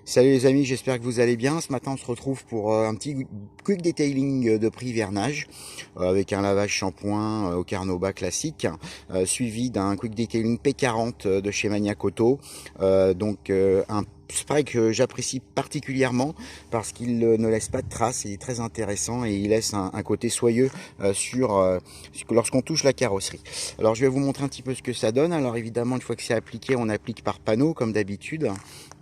Salut les amis, j'espère que vous allez bien. Ce matin, on se retrouve pour un petit quick detailing de prix vernage avec un lavage shampoing au Carnauba classique, suivi d'un quick detailing P40 de chez Maniacoto. Un spray que j'apprécie particulièrement parce qu'il ne laisse pas de traces, il est très intéressant et il laisse un côté soyeux lorsqu'on touche la carrosserie. Alors je vais vous montrer un petit peu ce que ça donne. Alors évidemment, une fois que c'est appliqué, on applique par panneau comme d'habitude.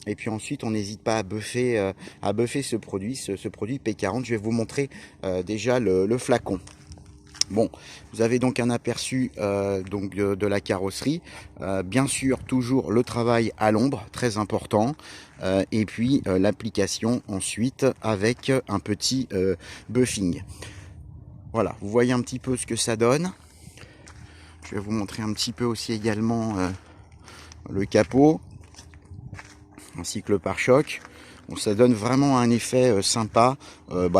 Et puis ensuite, on n'hésite pas à buffer ce produit, ce produit P40. Je vais vous montrer déjà le flacon. Bon, vous avez donc un aperçu de la carrosserie. Bien sûr, toujours le travail à l'ombre, très important. Et puis l'application ensuite avec un petit buffing. Voilà, vous voyez un petit peu ce que ça donne. Je vais vous montrer un petit peu aussi également le capot, ainsi que le pare-choc. Bon, ça donne vraiment un effet sympa,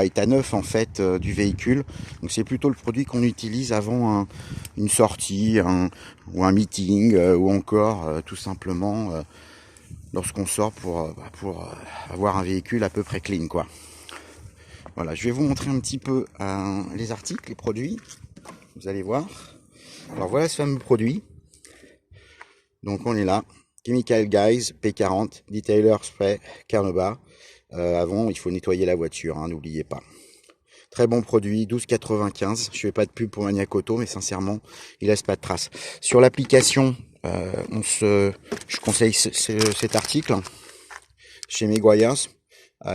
état neuf en fait du véhicule. Donc c'est plutôt le produit qu'on utilise avant une sortie ou un meeting ou encore tout simplement lorsqu'on sort pour avoir un véhicule à peu près clean quoi. Voilà, je vais vous montrer un petit peu les articles, les produits. Vous allez voir. Alors voilà ce fameux produit. Donc on est là. Chemical Guys P40 Detailer Spray Carnauba. Avant, il faut nettoyer la voiture, hein, n'oubliez pas. Très bon produit, 12,95. Je fais pas de pub pour Maniacoto, mais sincèrement, il laisse pas de traces. Sur l'application, je conseille cet article chez Meguiar's,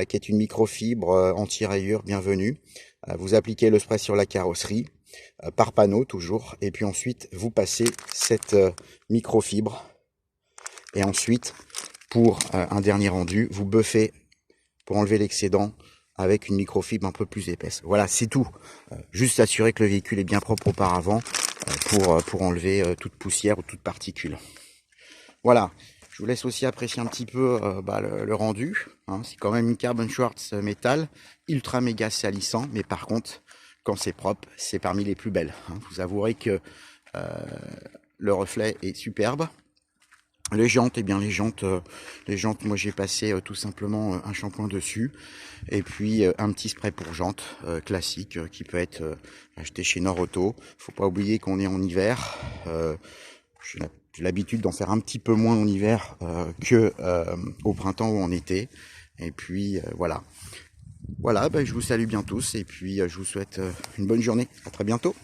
qui est une microfibre anti-rayures, bienvenue. Vous appliquez le spray sur la carrosserie, par panneau toujours, et puis ensuite vous passez cette microfibre. Et ensuite, pour un dernier rendu, vous buffez pour enlever l'excédent avec une microfibre un peu plus épaisse. Voilà, c'est tout. Juste s'assurer que le véhicule est bien propre auparavant pour enlever toute poussière ou toute particule. Voilà, je vous laisse aussi apprécier un petit peu le rendu. Hein. C'est quand même une Carbon Schwartz métal, ultra méga salissant, mais par contre, quand c'est propre, c'est parmi les plus belles. Hein. Vous avouerez que le reflet est superbe. Les jantes, moi j'ai passé tout simplement un shampoing dessus et puis un petit spray pour jantes classique qui peut être acheté chez Norauto. Faut pas oublier qu'on est en hiver. J'ai l'habitude d'en faire un petit peu moins en hiver que au printemps ou en été. Et puis voilà. Voilà, je vous salue bien tous et puis je vous souhaite une bonne journée. À très bientôt.